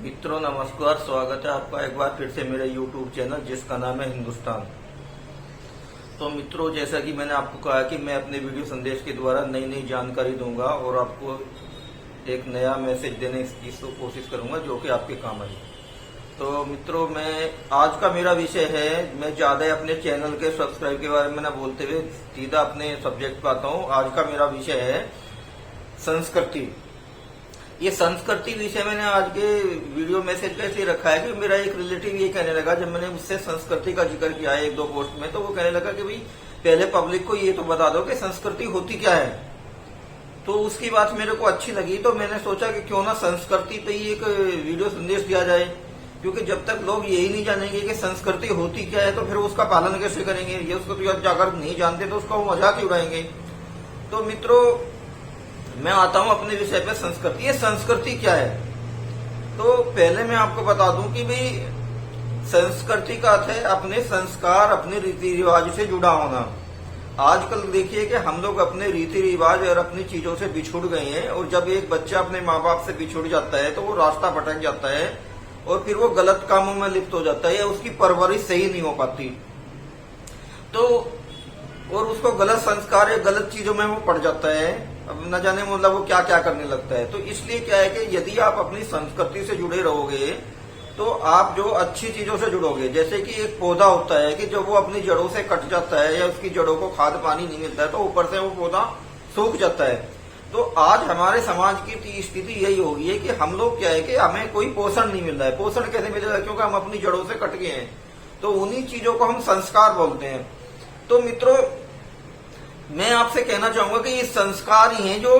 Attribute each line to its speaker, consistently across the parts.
Speaker 1: मित्रों नमस्कार, स्वागत है आपका एक बार फिर से मेरे YouTube चैनल जिसका नाम है हिंदुस्तान। तो मित्रों, जैसा कि मैंने आपको कहा कि मैं अपने वीडियो संदेश के द्वारा नई नई जानकारी दूंगा और आपको एक नया मैसेज देने की कोशिश करूंगा जो कि आपके काम आए। तो मित्रों, मैं आज का मेरा विषय है, मैं ज्यादा अपने चैनल के सब्सक्राइब के बारे में न बोलते हुए सीधा अपने सब्जेक्ट पे आता हूँ। आज का मेरा विषय है संस्कृति। ये संस्कृति विषय मैंने आज के वीडियो मैसेज पे इसलिए रखा है कि मेरा एक रिलेटिव ये कहने लगा, जब मैंने उससे संस्कृति का जिक्र किया है एक दो पोस्ट में, तो वो कहने लगा कि भाई पहले पब्लिक को ये तो बता दो कि संस्कृति होती क्या है। तो उसकी बात मेरे को अच्छी लगी, तो मैंने सोचा कि क्यों ना संस्कृति पे ही एक वीडियो संदेश दिया जाए, क्योंकि जब तक लोग यही नहीं जानेंगे कि संस्कृति होती क्या है तो फिर उसका पालन कैसे करेंगे। ये उसको तो अगर नहीं जानते तो उसका वो मजाक ही उड़ाएंगे। तो मित्रों, मैं आता हूं अपने विषय पे संस्कृति। ये संस्कृति क्या है? तो पहले मैं आपको बता दूं कि भाई संस्कृति का अर्थ है अपने संस्कार, अपने रीति रिवाज से जुड़ा होना। आजकल देखिए कि हम लोग अपने रीति रिवाज और अपनी चीजों से बिछुड़ गए हैं, और जब एक बच्चा अपने माँ बाप से बिछुड़ जाता है तो वो रास्ता भटक जाता है और फिर वो गलत कामों में लिप्त हो जाता है या उसकी परवरिश सही नहीं हो पाती, तो और उसको गलत संस्कार या गलत चीजों में वो पड़ जाता है। अब न जाने मतलब वो क्या क्या करने लगता है। तो इसलिए क्या है कि यदि आप अपनी संस्कृति से जुड़े रहोगे तो आप जो अच्छी चीजों से जुड़ोगे, जैसे कि एक पौधा होता है कि जब वो अपनी जड़ों से कट जाता है या उसकी जड़ों को खाद पानी नहीं मिलता है तो ऊपर से वो पौधा सूख जाता है। तो आज हमारे समाज की स्थिति यही हो गई है कि हम लोग क्या है कि हमें कोई पोषण नहीं मिल रहा है। पोषण कैसे मिलेगा? क्योंकि हम अपनी जड़ों से कट गए हैं। तो उन्हीं चीजों को हम संस्कार बोलते हैं। तो मित्रों, मैं आपसे कहना चाहूंगा कि ये संस्कार ही हैं जो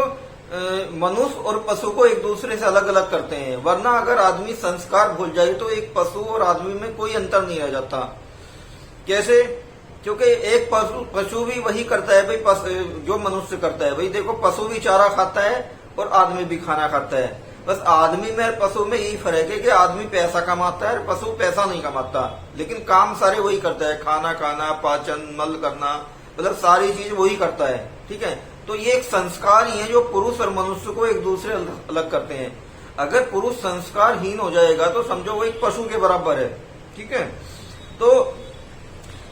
Speaker 1: मनुष्य और पशु को एक दूसरे से अलग अलग करते हैं। वरना अगर आदमी संस्कार भूल जाए तो एक पशु और आदमी में कोई अंतर नहीं रह जाता। कैसे? क्योंकि एक पशु भी वही करता है भाई जो मनुष्य करता है। भाई देखो, पशु भी चारा खाता है और आदमी भी खाना खाता है। बस आदमी में और पशु में यही फर्क है कि आदमी पैसा कमाता है और पशु पैसा नहीं कमाता, लेकिन काम सारे वही करता है। खाना खाना, पाचन, मल करना, मतलब सारी चीज वही करता है। ठीक है? तो ये एक संस्कार ही है जो पुरुष और मनुष्य को एक दूसरे अलग करते हैं। अगर पुरुष संस्कारहीन हो जाएगा तो समझो वो एक पशु के बराबर है। ठीक है? तो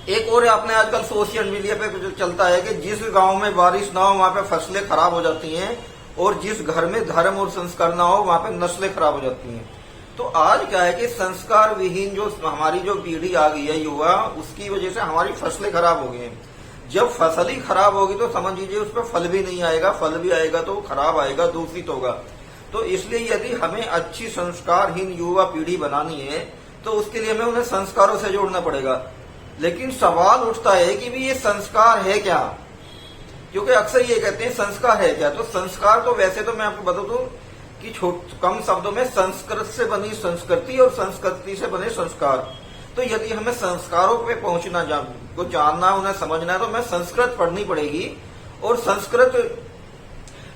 Speaker 1: एक और आपने आजकल सोशल मीडिया पे चलता है कि जिस गांव में बारिश ना हो वहां पे फसलें खराब हो जाती हैं, और जिस घर में धर्म और संस्कार ना हो वहां पे नस्लें खराब हो जाती हैं। तो आज क्या है कि संस्कार विहीन जो हमारी जो पीढ़ी आ गई है युवा, उसकी वजह से हमारी फसलें खराब हो गई हैं। जब फसल ही खराब होगी तो समझ लीजिए उस पर फल भी नहीं आएगा, फल भी आएगा तो खराब आएगा, दूषित होगा। तो इसलिए यदि हमें अच्छी संस्कारहीन युवा पीढ़ी बनानी है तो उसके लिए हमें उन्हें संस्कारों से जोड़ना पड़ेगा। लेकिन सवाल उठता है कि भी ये संस्कार है क्या? क्योंकि अक्सर ये कहते हैं संस्कार है क्या। तो संस्कार तो वैसे तो मैं आपको बता दूं कि कम शब्दों में संस्कृत से बनी संस्कृति और संस्कृति से बने संस्कार। तो यदि हमें संस्कारों पे पहुंचना को जानना, उन्हें समझना है तो हमें संस्कृत पढ़नी पड़ेगी, और संस्कृत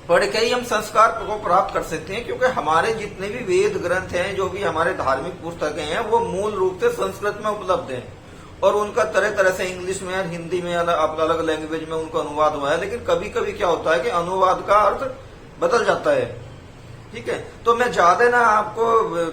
Speaker 1: पढ़ के ही हम संस्कार को प्राप्त कर सकते हैं। क्योंकि हमारे जितने भी वेद ग्रंथ हैं, जो भी हमारे धार्मिक पुस्तकें हैं, वो मूल रूप से संस्कृत में उपलब्ध हैं, और उनका तरह तरह से इंग्लिश में और हिंदी में अलग अलग लैंग्वेज में उनका अनुवाद हुआ है। लेकिन कभी कभी क्या होता है कि अनुवाद का अर्थ बदल जाता है। ठीक है? तो मैं ज्यादा ना आपको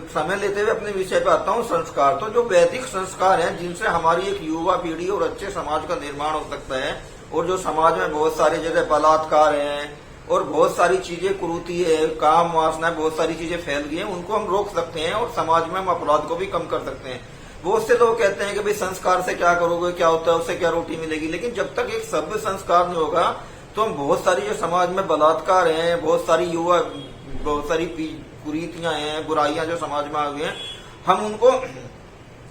Speaker 1: समय लेते हुए अपने विषय पे आता हूँ, संस्कार। तो जो वैदिक संस्कार हैं जिनसे हमारी एक युवा पीढ़ी और अच्छे समाज का निर्माण हो सकता है, और जो समाज में बहुत सारी जगह बलात्कार हैं और बहुत सारी चीजें कुरीति है, काम वासना, बहुत सारी चीजें फैल गई हैं, उनको हम रोक सकते हैं और समाज में हम अपराध को भी कम कर सकते हैं। बहुत से लोग कहते हैं कि भाई संस्कार से क्या करोगे, क्या होता है, उससे क्या रोटी मिलेगी। लेकिन जब तक एक सभ्य संस्कार नहीं होगा तो हम बहुत सारी जो समाज में बलात्कार हैं, बहुत सारी कुरीतियां हैं, बुराइयां जो समाज में आ गई हैं, हम उनको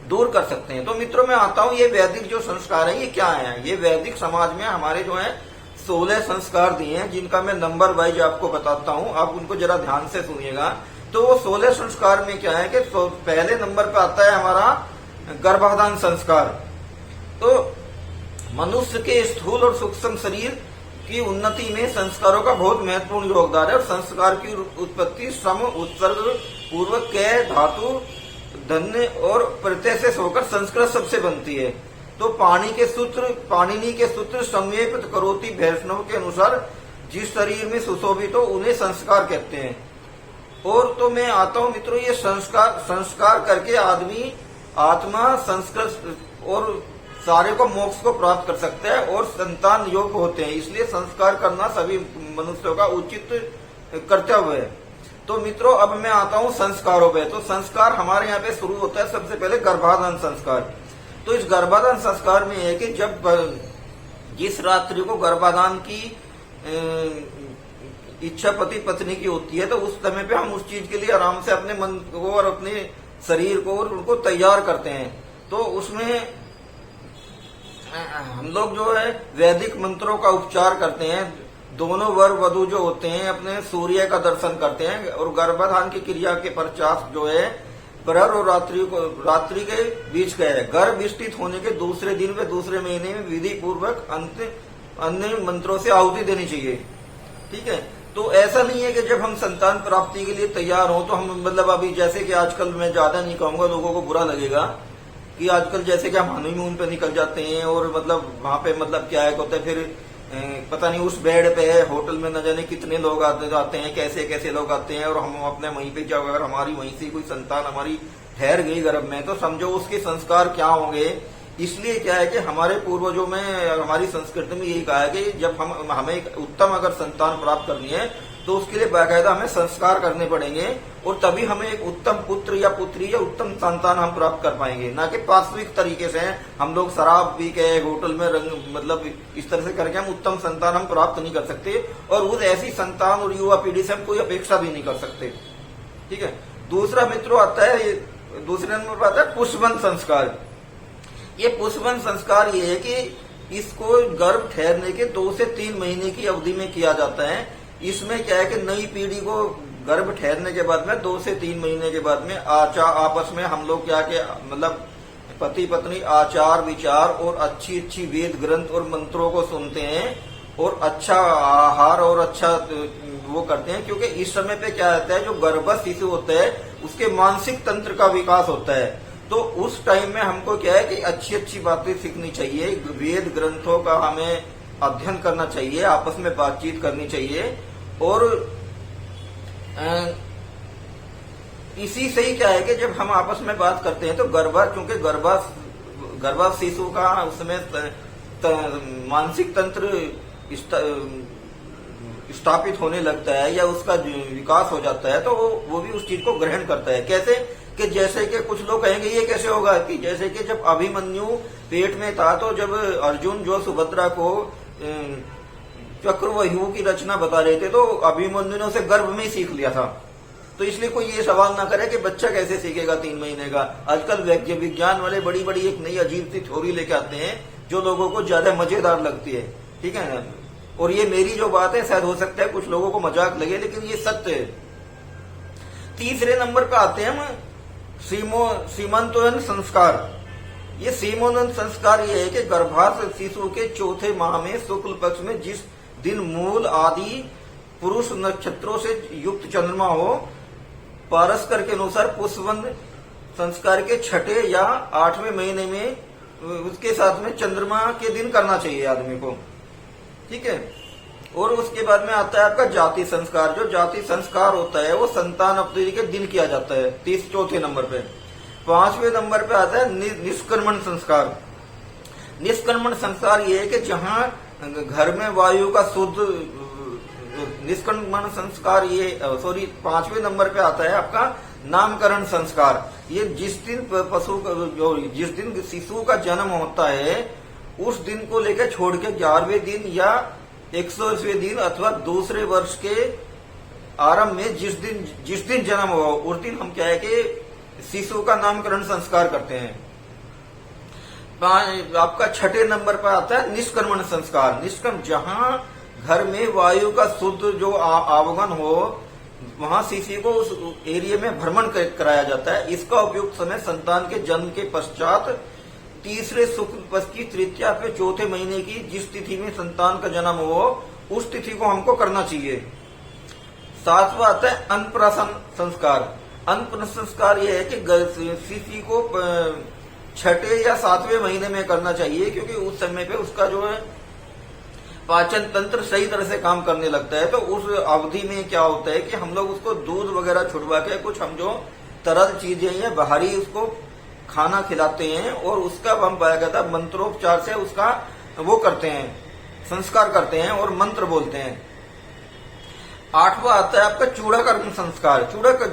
Speaker 1: दूर कर सकते हैं। तो मित्रों, मैं आता हूं ये वैदिक जो संस्कार है ये क्या है। ये वैदिक समाज में हमारे जो है 16 संस्कार दिए हैं, जिनका मैं नंबर वाइज आपको बताता हूं, आप उनको जरा ध्यान से सुनिएगा। तो वो 16 संस्कार में क्या है कि पहले नंबर पे आता है हमारा गर्भाधान संस्कार। तो मनुष्य के स्थूल और सूक्ष्म शरीर की उन्नति में संस्कारों का बहुत महत्वपूर्ण योगदान है, और संस्कार की उत्पत्ति श्रम, उत्सर्ग पूर्वक, कै, धातु, धन्य और प्रत्यय से होकर संस्कृत सबसे बनती है। तो पाणिनि के सूत्र संवेपित करोति वैष्णव के अनुसार जिस शरीर में सुशोभित हो उन्हें संस्कार कहते हैं। और तो मैं आता हूँ मित्रों, ये संस्कार करके आदमी आत्मा संस्कृत और सारे को मोक्ष को प्राप्त कर सकते हैं और संतान योग्य होते हैं। इसलिए संस्कार करना सभी मनुष्यों का उचित कर्तव्य है। तो मित्रों अब मैं आता हूँ संस्कारों पे। तो संस्कार हमारे यहाँ पे शुरू होता है सबसे पहले गर्भाधान संस्कार। तो इस गर्भाधान संस्कार में है कि जब जिस रात्रि को गर्भाधान की इच्छा पति पत्नी की होती है, तो उस समय पे हम उस चीज के लिए आराम से अपने मन को और अपने शरीर को और उनको तैयार करते हैं। तो उसमें हम लोग जो है वैदिक मंत्रों का उपचार करते हैं। दोनों वर वधु जो होते हैं अपने सूर्य का दर्शन करते हैं और गर्भाधान की क्रिया के पश्चात जो है प्रहर और रात्रि के बीच का है गर्भ स्थित होने के दूसरे दिन व दूसरे महीने में विधि पूर्वक अन्य मंत्रों से आहुति देनी चाहिए। ठीक है, तो ऐसा नहीं है कि जब हम संतान प्राप्ति के लिए तैयार हो तो हम मतलब अभी जैसे कि आजकल, मैं ज्यादा नहीं कहूंगा, लोगों को बुरा लगेगा कि आजकल जैसे कि हम हनीमून पे निकल जाते हैं और मतलब वहां पे मतलब क्या है होता है, फिर पता नहीं उस बेड पे होटल में न जाने कितने लोग आते हैं, कैसे कैसे लोग आते हैं और हम अपने वहीं पे जब अगर हमारी वहीं से कोई संतान हमारी ठहर गई गर्भ में तो समझो उसके संस्कार क्या होंगे। इसलिए क्या है कि हमारे पूर्वजों में, हमारी संस्कृति में यही कहा है कि जब हमें एक उत्तम अगर संतान प्राप्त करनी है तो उसके लिए बाकायदा हमें संस्कार करने पड़ेंगे और तभी हमें एक उत्तम पुत्र या पुत्री या उत्तम संतान हम प्राप्त कर पाएंगे। ना कि वास्तविक तरीके से हम लोग शराब पी के होटल में मतलब इस तरह से करके हम उत्तम संतान हम प्राप्त नहीं कर सकते और उस ऐसी संतान और युवा पीढ़ी से हम कोई अपेक्षा भी नहीं कर सकते। ठीक है, दूसरा मित्रों आता है, दूसरे नंबर पर आता है पुष्पबंध संस्कार। ये पुष्पबंध संस्कार ये है कि इसको गर्भ ठहरने के 2 से 3 महीने की अवधि में किया जाता है। इसमें क्या है कि नई पीढ़ी को गर्भ ठहरने के बाद में 2 से 3 महीने के बाद में आपस में हम लोग क्या के मतलब पति पत्नी आचार विचार और अच्छी अच्छी वेद ग्रंथ और मंत्रों को सुनते हैं और अच्छा आहार और अच्छा वो करते हैं, क्योंकि इस समय पे क्या होता है, जो गर्भस्थ शिशु होता है उसके मानसिक तंत्र का विकास होता है। तो उस टाइम में हमको क्या है कि अच्छी अच्छी बातें सीखनी चाहिए, वेद ग्रंथों का हमें अध्ययन करना चाहिए, आपस में बातचीत करनी चाहिए और इसी से ही क्या है कि जब हम आपस में बात करते हैं तो क्योंकि गर्भावस्थ शिशु का उसमें मानसिक तंत्र स्थापित होने लगता है या उसका विकास हो जाता है, तो वो भी उस चीज को ग्रहण करता है। कैसे कि जैसे कि कुछ लोग कहेंगे ये कैसे होगा कि जैसे कि जब अभिमन्यु पेट में था तो जब अर्जुन जो सुभद्रा को चक्रव्यूह की रचना बता रहे थे तो अभिमन्यु ने उसे गर्भ में ही सीख लिया था। तो इसलिए कोई ये सवाल ना करे कि बच्चा कैसे सीखेगा 3 महीने का। आजकल विज्ञान वाले बड़ी बड़ी एक नई अजीब सी थ्योरी लेके आते हैं जो लोगों को ज्यादा मजेदार लगती है। ठीक है ना, और ये मेरी जो बात है शायद हो सकता है कुछ लोगों को मजाक लगे, लेकिन ये सत्य है। तीसरे नंबर पे आते हैं हम सीमंतोदन संस्कार। ये सीमोदन संस्कार ये है कि गर्भास्थ शिशु के चौथे माह में शुक्ल पक्ष में जिस दिन मूल आदि पुरुष नक्षत्रों से युक्त चंद्रमा हो, पारस्कर के अनुसार पुष्पबंध संस्कार के 6ठे या 8वें महीने में उसके साथ में चंद्रमा के दिन करना चाहिए आदमी को। ठीक है, और उसके बाद में आता है आपका जाति संस्कार। जो जाति संस्कार होता है वो संतान अवधि के दिन किया जाता है 34 नंबर पे। 5वें नंबर पे आता है निष्क्रमण संस्कार। निष्क्रमण संस्कार ये है कि जहां घर में वायु का शुद्ध निष्क्रमण संस्कार, ये 5वें नंबर पे आता है आपका नामकरण संस्कार। ये जिस दिन जिस दिन शिशु का जन्म होता है उस दिन को लेकर छोड़ के 11वें दिन या 100वें दिन अथवा दूसरे वर्ष के आरंभ में जिस दिन जन्म हुआ उस दिन हम क्या है कि शिशु का नामकरण संस्कार करते हैं। आपका 6ठे नंबर पर आता है निष्क्रमण संस्कार। निष्क्रमण जहां घर में वायु का शुद्ध जो आवागमन हो वहां शिशु को उस एरिया में भ्रमण कराया जाता है। इसका उपयुक्त समय संतान के जन्म के पश्चात तीसरे शुक्ल पक्ष की तृतीया पे चौथे महीने की जिस तिथि में संतान का जन्म हो उस तिथि को हमको करना चाहिए। 7वां आता है अन्नप्राशन संस्कार। अन्नप्राशन संस्कार यह है कि शिशु को 6ठे या 7वें महीने में करना चाहिए, क्योंकि उस समय पे उसका जो है पाचन तंत्र सही तरह से काम करने लगता है। तो उस अवधि में क्या होता है कि हम लोग उसको दूध वगैरह छुड़वा के कुछ हम जो तरल चीजें या बाहरी उसको खाना खिलाते हैं और उसका हम बाकायदा मंत्रोपचार से उसका वो करते हैं, संस्कार करते हैं और मंत्र बोलते हैं। 8वां आता है आपका चूड़ा कर्म संस्कार।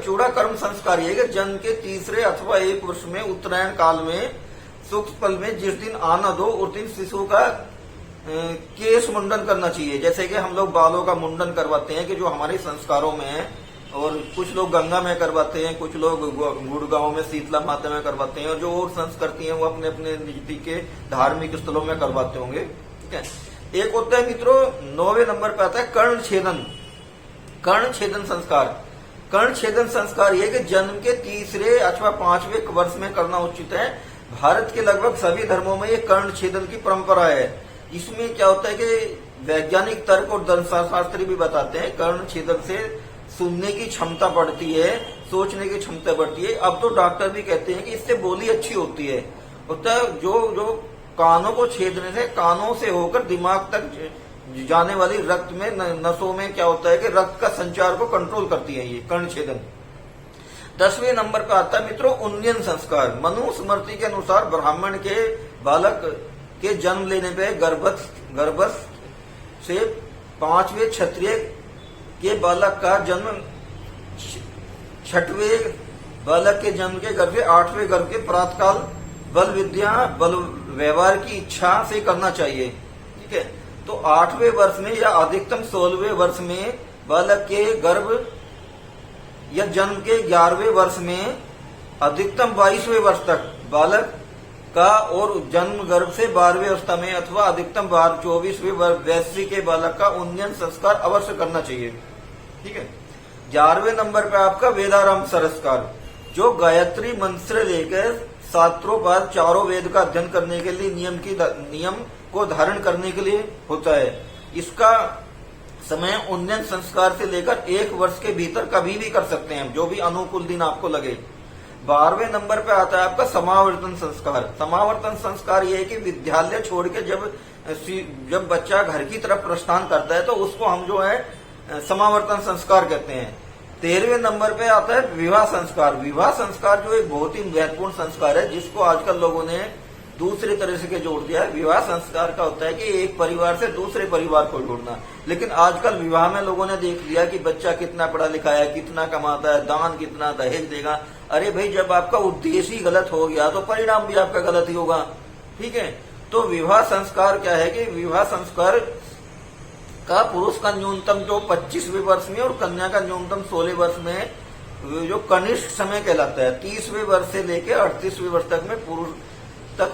Speaker 1: चूड़ा कर्म संस्कार ये कि जन्म के तीसरे अथवा 1 वर्ष में उत्तरायण काल में सुख पल में जिस दिन आनंद हो उस दिन शिशु का केश मुंडन करना चाहिए। जैसे कि हम लोग बालों का मुंडन करवाते हैं कि जो हमारे संस्कारों में है, और कुछ लोग गंगा में करवाते हैं, कुछ लोग गुड़गांव में शीतला माता में करवाते हैं, और जो और संस्कृति है वो अपने अपने नजदीक के धार्मिक स्थलों में करवाते होंगे। ठीक है। एक होता है मित्रों 9वें नंबर पे आता है कर्ण छेदन संस्कार। कर्ण छेदन संस्कार ये कि जन्म के तीसरे अथवा 5वें वर्ष में करना उचित है। भारत के लगभग सभी धर्मों में ये कर्ण छेदन की परंपरा है। इसमें क्या होता है कि वैज्ञानिक तर्क और दर्शनशास्त्री भी बताते हैं कर्ण छेदन से सुनने की क्षमता बढ़ती है, सोचने की क्षमता बढ़ती है। अब तो डॉक्टर भी कहते हैं कि इससे बोली अच्छी होती है। होता है जो कानों को छेदने से कानों से होकर दिमाग तक जाने वाली रक्त में नसों में क्या होता है कि रक्त का संचार को कंट्रोल करती है ये कर्ण छेदन। 10वें नंबर पर आता है मित्रों उन्नयन संस्कार। मनुस्मृति के अनुसार ब्राह्मण के बालक के जन्म लेने पे गर्भस्थ से 5वें क्षत्रिय के बालक का जन्म 6वें बालक के जन्म के गर्भ से 8वें गर्भ के प्रातःकाल बल विद्या बल व्यवहार की इच्छा से करना चाहिए। ठीक है। तो 8वें वर्ष में या अधिकतम 16वें वर्ष में बालक के गर्भ या जन्म के 11वें वर्ष में अधिकतम 22वें वर्ष तक बालक का और जन्म गर्भ से 12वें अवस्था में अथवा अधिकतम 24वें वैश्विक के बालक का उन्नयन संस्कार अवश्य करना चाहिए। ठीक है। 11वें नंबर पे आपका वेदारंभ संस्कार, जो गायत्री मंत्र लेकर शास्त्रों पर चारों वेद का अध्ययन करने के लिए नियम को धारण करने के लिए होता है। इसका समय उन्नयन संस्कार से लेकर 1 वर्ष के भीतर कभी भी कर सकते हैं, जो भी अनुकूल दिन आपको लगे। 12वें नंबर पे आता है आपका समावर्तन संस्कार। समावर्तन संस्कार ये है कि विद्यालय छोड़ के जब बच्चा घर की तरफ प्रस्थान करता है तो उसको हम जो है समावर्तन संस्कार कहते हैं। 13वें नंबर पे आता है विवाह संस्कार। विवाह संस्कार जो एक बहुत ही महत्वपूर्ण संस्कार है, जिसको आजकल लोगों ने दूसरे तरह से जोड़ दिया है। विवाह संस्कार का होता है कि एक परिवार से दूसरे परिवार को जोड़ना। लेकिन आजकल विवाह में लोगों ने देख लिया कि बच्चा कितना पढ़ा लिखा है, कितना कमाता है, दान कितना, दहेज देगा। अरे भाई, जब आपका उद्देश्य ही गलत हो गया तो परिणाम भी आपका गलत ही होगा। ठीक है। तो विवाह संस्कार क्या है कि विवाह संस्कार का पुरुष का न्यूनतम जो 25वें वर्ष में और कन्या का न्यूनतम 16वें वर्ष में जो कनिष्ठ समय कहलाता है। 30वें वर्ष से लेकर 38वें वर्ष तक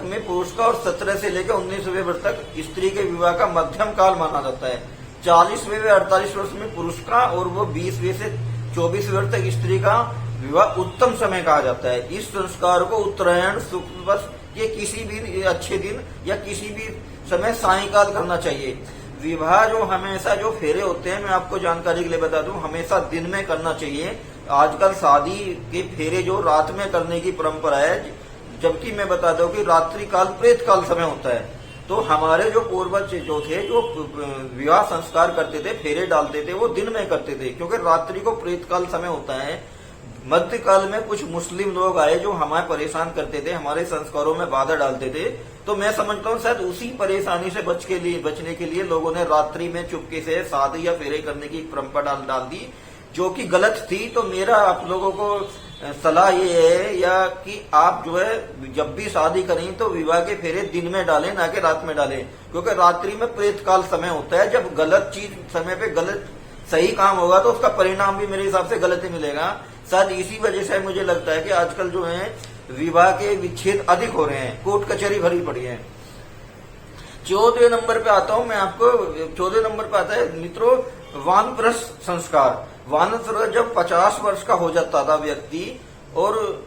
Speaker 1: में पुरुष का और 17 से लेकर 19वें वर्ष तक स्त्री के विवाह का मध्यम काल माना जाता है। 40वें व 48 वर्ष में पुरुष का और वो 20वें से 24वें वर्ष तक स्त्री का विवाह उत्तम समय कहा जाता है। इस संस्कार को उत्तरायण शुक्ल पक्ष के किसी भी अच्छे दिन या किसी भी समय सायंकाल करना चाहिए। विवाह जो हमेशा जो फेरे होते हैं, मैं आपको जानकारी के लिए बता दूं, हमेशा दिन में करना चाहिए। आजकल शादी के फेरे जो रात में करने की परंपरा है, जबकि मैं बता दूं कि रात्रि काल प्रेत काल समय होता है। तो हमारे जो पूर्वज जो थे, जो विवाह संस्कार करते थे, फेरे डालते थे, वो दिन में करते थे, क्योंकि रात्रि को प्रेत काल समय होता है। मध्यकाल में कुछ मुस्लिम लोग आए जो हमें परेशान करते थे, हमारे संस्कारों में बाधा डालते थे। तो मैं समझता हूँ शायद उसी परेशानी से बचने के लिए लोगों ने रात्रि में चुपके से शादी या फेरे करने की परंपरा डाल दी, जो कि गलत थी। तो मेरा आप लोगों को सलाह ये है या कि आप जो है जब भी शादी करें तो विवाह के फेरे दिन में डालें, ना कि रात में डालें, क्योंकि रात्रि में प्रेत काल समय होता है। जब गलत चीज समय पे गलत सही काम होगा तो उसका परिणाम भी मेरे हिसाब से गलत ही मिलेगा। शायद इसी वजह से मुझे लगता है कि आजकल जो है विवाह के विच्छेद अधिक हो रहे हैं, कोर्ट कचहरी भरी पड़ी है। 14वें नंबर पे आता हूं मैं आपको। 14वें नंबर पे आता है मित्रों वानप्रस्थ संस्कार। वानप्रस्थ जब 50 वर्ष का हो जाता था व्यक्ति और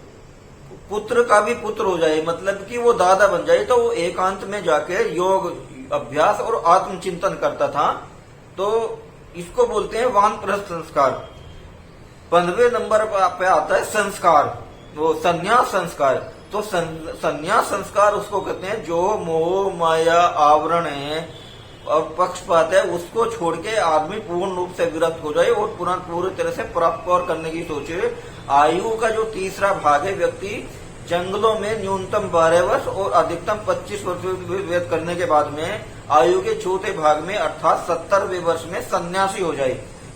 Speaker 1: पुत्र का भी पुत्र हो जाए, मतलब कि वो दादा बन जाए, तो वो एकांत में जाके योग अभ्यास और आत्मचिंतन करता था। तो इसको बोलते हैं वानप्रस्थ संस्कार। 15वें नंबर पे आता है संस्कार, वो संन्यास संस्कार। तो संन्यास संस्कार उसको कहते हैं जो मोह माया आवरण है और पक्षपात है उसको छोड़ के आदमी पूर्ण रूप से विरक्त हो जाए और पूरी तरह से पराक्रम करने की सोचे। आयु का जो तीसरा भाग है, व्यक्ति जंगलों में न्यूनतम 12 वर्ष और अधिकतम 25 वर्ष व्यतीत करने के बाद में आयु के चौथे भाग में अर्थात 70वें वर्ष में सन्यासी हो जाए,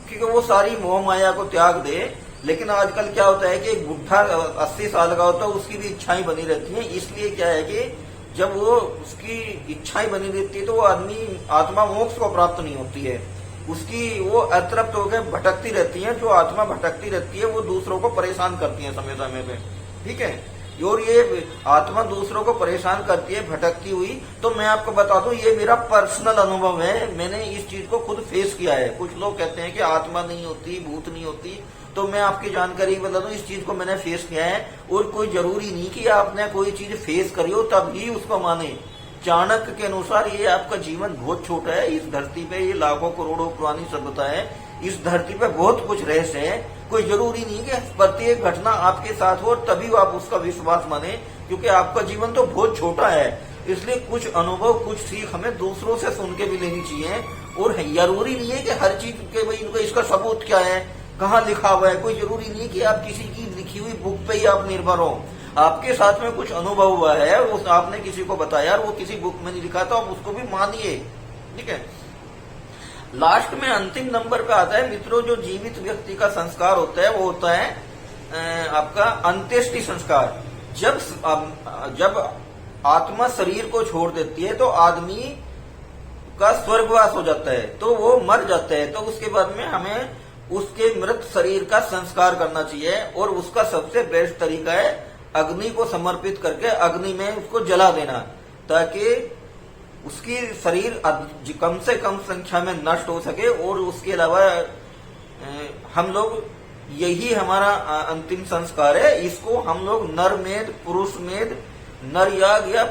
Speaker 1: क्योंकि वो सारी मोह माया को त्याग दे। लेकिन आजकल क्या होता है कि एक बुढ़ा 80 साल का होता है, उसकी भी इच्छाएं बनी रहती हैं। इसलिए क्या है कि जब वो उसकी इच्छाएं बनी रहती है तो वो आदमी आत्मा मोक्ष को प्राप्त नहीं होती है, उसकी वो अतृप्त होकर भटकती रहती है। जो आत्मा भटकती रहती है वो दूसरों को परेशान करती है समय समय पे, ठीक है। और ये आत्मा दूसरों को परेशान करती है भटकती हुई। तो मैं आपको बता दूं, ये मेरा पर्सनल अनुभव है, मैंने इस चीज को खुद फेस किया है। कुछ लोग कहते हैं कि आत्मा नहीं होती, भूत नहीं होती, तो मैं आपकी जानकारी बता दूं, इस चीज को मैंने फेस किया है। और कोई जरूरी नहीं कि आपने कोई चीज फेस करी हो तब ही उसको माने। चाणक्य के अनुसार ये आपका जीवन बहुत छोटा है, इस धरती पे ये लाखों करोड़ों पुरानी सभ्यता है, इस धरती पे बहुत कुछ रहस्य है। कोई जरूरी नहीं कि प्रत्येक घटना आपके साथ हो तभी आप उसका विश्वास माने, क्योंकि आपका जीवन तो बहुत छोटा है। इसलिए कुछ अनुभव, कुछ सीख हमें दूसरों से सुन के भी लेनी चाहिए। और जरूरी नहीं है कि हर चीज के भाई इनका इसका सबूत क्या है, कहाँ लिखा हुआ है, कोई जरूरी नहीं कि आप किसी की लिखी हुई बुक पे ही आप निर्भर हो। आपके साथ में कुछ अनुभव हुआ है, उस आपने किसी को बताया, वो किसी बुक में नहीं लिखा था, आप उसको भी मानिए, ठीक है। लास्ट में अंतिम नंबर पे आता है मित्रों, जो जीवित व्यक्ति का संस्कार होता है वो होता है आपका अंत्येष्टि संस्कार। जब आत्मा शरीर को छोड़ देती है तो आदमी का स्वर्गवास हो जाता है, तो वो मर जाता है। तो उसके बाद में हमें उसके मृत शरीर का संस्कार करना चाहिए, और उसका सबसे बेस्ट तरीका है अग्नि को समर्पित करके अग्नि में उसको जला देना, ताकि उसकी शरीर कम से कम संख्या में नष्ट हो सके। और उसके अलावा हम लोग, यही हमारा अंतिम संस्कार है, इसको हम लोग नरमेध, पुरुषमेध, नर याग या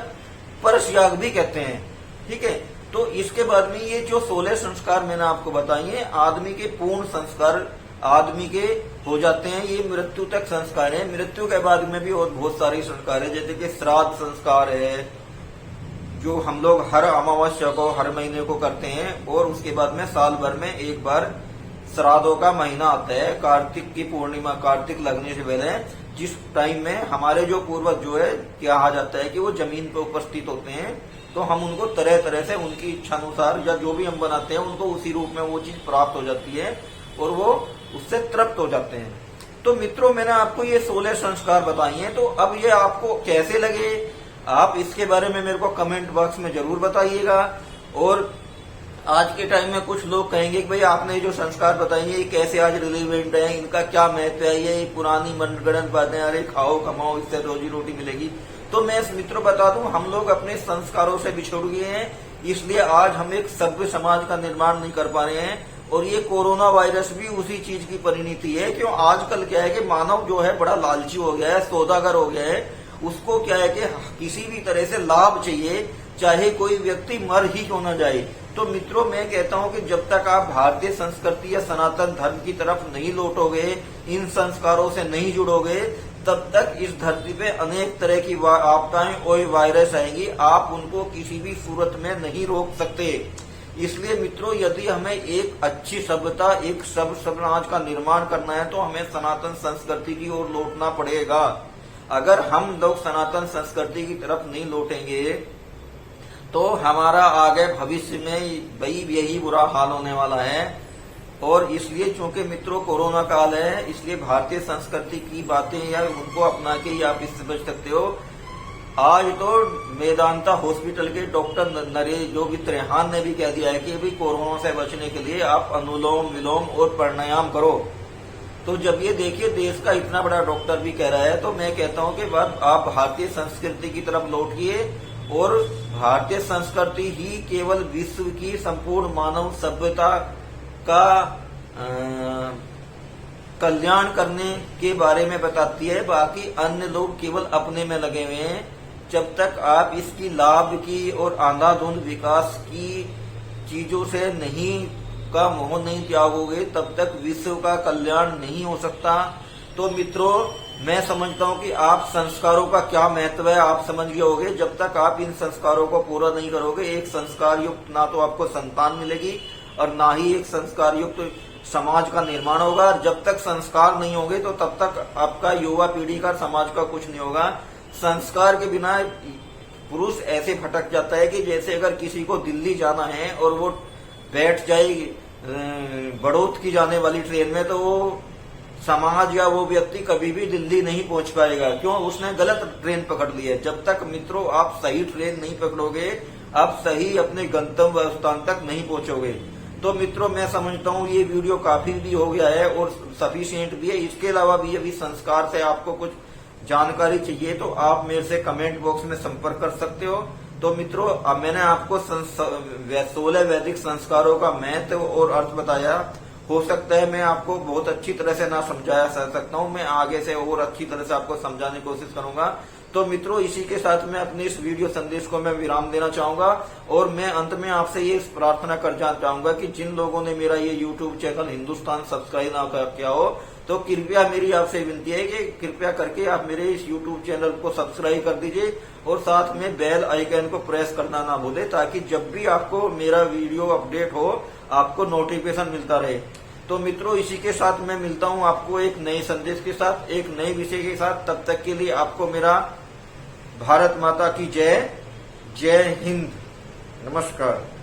Speaker 1: परश याग भी कहते हैं, ठीक है। तो इसके बाद में ये जो 16 संस्कार मैंने आपको बताइए, आदमी के पूर्ण संस्कार आदमी के हो जाते हैं। ये मृत्यु तक संस्कार है। मृत्यु के बाद में भी और बहुत सारे संस्कार है, जैसे कि श्राद्ध संस्कार है, जो हम लोग हर अमावस्या को, हर महीने को करते हैं। और उसके बाद में साल भर में एक बार श्राद्धों का महीना आता है, कार्तिक की पूर्णिमा, कार्तिक लगने से पहले, जिस टाइम में हमारे जो पूर्वज जो है, कहा जाता है कि वो जमीन पे उपस्थित होते हैं, तो हम उनको तरह तरह से उनकी इच्छा अनुसार या जो भी हम बनाते हैं उनको उसी रूप में वो चीज प्राप्त हो जाती है और वो उससे तृप्त हो जाते हैं। तो मित्रों, मैंने आपको ये 16 संस्कार बताए हैं। तो अब ये आपको कैसे लगे, आप इसके बारे में मेरे को कमेंट बॉक्स में जरूर बताइएगा। और आज के टाइम में कुछ लोग कहेंगे कि भाई आपने जो संस्कार बताए ये कैसे आज रिलेवेंट है, इनका क्या महत्व है, ये पुरानी मनगढ़ंत बातें, अरे खाओ कमाओ इससे रोजी रोटी मिलेगी। तो मैं मित्रों बता दूं, हम लोग अपने संस्कारों से बिछड़ गए हैं, इसलिए आज हम एक सभ्य समाज का निर्माण नहीं कर पा रहे हैं। और ये कोरोना वायरस भी उसी चीज की परिणति है। क्यों, आजकल क्या है कि मानव जो है बड़ा लालची हो गया है, सौदागर हो गया है। उसको क्या है कि किसी भी तरह से लाभ चाहिए, चाहे कोई व्यक्ति मर ही क्यों न जाए। तो मित्रों, मैं कहता हूं कि जब तक आप भारतीय संस्कृति या सनातन धर्म की तरफ नहीं लौटोगे, इन संस्कारों से नहीं जुड़ोगे, तब तक इस धरती पे अनेक तरह की आपदाएं और वायरस आएंगी। आप उनको किसी भी सूरत में नहीं रोक सकते। इसलिए मित्रों, यदि हमें एक अच्छी सभ्यता, एक सभ्य समाज का निर्माण करना है तो हमें सनातन संस्कृति की ओर लौटना पड़ेगा। अगर हम लोग सनातन संस्कृति की तरफ नहीं लौटेंगे तो हमारा आगे भविष्य में भाई यही बुरा हाल होने वाला है। और इसलिए चूंकि मित्रों कोरोना काल है, इसलिए भारतीय संस्कृति की बातें या उनको अपना के ही आप इससे बच सकते हो। आज तो वेदांता हॉस्पिटल के डॉक्टर नरेश जोगी त्रेहान ने भी कह दिया है कि भाई कोरोना से बचने के लिए आप अनुलोम विलोम और प्राणायाम करो। तो जब ये देखिए देश का इतना बड़ा डॉक्टर भी कह रहा है, तो मैं कहता हूं कि आप भारतीय संस्कृति की तरफ लौटिए। और भारतीय संस्कृति ही केवल विश्व की संपूर्ण मानव सभ्यता का कल्याण करने के बारे में बताती है। बाकी अन्य लोग केवल अपने में लगे हुए हैं। जब तक आप इसकी लाभ की और अंधाधुंध विकास की चीजों से नहीं का मोह नहीं त्यागोगे, तब तक विश्व का कल्याण नहीं हो सकता। तो मित्रों, मैं समझता हूं कि आप संस्कारों का क्या महत्व है आप समझ गए होगे। जब तक आप इन संस्कारों को पूरा नहीं करोगे, एक संस्कार युक्त ना तो आपको संतान मिलेगी और ना ही एक संस्कार युक्त समाज का निर्माण होगा। और जब तक संस्कार नहीं होंगे तो तब तक आपका युवा पीढ़ी का, समाज का कुछ नहीं होगा। संस्कार के बिना पुरुष ऐसे भटक जाता है कि जैसे अगर किसी को दिल्ली जाना है और वो बैठ जाए बड़ौत की जाने वाली ट्रेन में, तो वो समाज या वो व्यक्ति कभी भी दिल्ली नहीं पहुंच पाएगा। क्यों? उसने गलत ट्रेन पकड़ ली है। जब तक मित्रों आप सही ट्रेन नहीं पकड़ोगे, आप सही अपने गंतव्य स्थान तक नहीं पहुंचोगे। तो मित्रों मैं समझता हूँ ये वीडियो काफी भी हो गया है और सफिशिएंट भी है। इसके अलावा भी अभी संस्कार से आपको कुछ जानकारी चाहिए तो आप मेरे से कमेंट बॉक्स में संपर्क कर सकते हो। तो मित्रों अब मैंने आपको 16 वैदिक संस्कारों का महत्व और अर्थ बताया। हो सकता है मैं आपको बहुत अच्छी तरह से ना समझाया सकता हूँ, मैं आगे से और अच्छी तरह से आपको समझाने की कोशिश करूंगा। तो मित्रों इसी के साथ मैं अपने इस वीडियो संदेश को मैं विराम देना चाहूंगा और मैं अंत में आपसे ये प्रार्थना करना चाहूंगा कि जिन लोगों ने मेरा ये यूट्यूब चैनल हिंदुस्तान सब्सक्राइब ना किया हो तो कृपया मेरी आपसे विनती है कि कृपया करके आप मेरे इस यूट्यूब चैनल को सब्सक्राइब कर दीजिए और साथ में बेल आइकन को प्रेस करना ना भूले, ताकि जब भी आपको मेरा वीडियो अपडेट हो आपको नोटिफिकेशन मिलता रहे। तो मित्रों इसी के साथ मैं मिलता हूं आपको एक नए संदेश के साथ, एक नए विषय के साथ। तब तक के लिए आपको मेरा भारत माता की जय, जय हिंद, नमस्कार।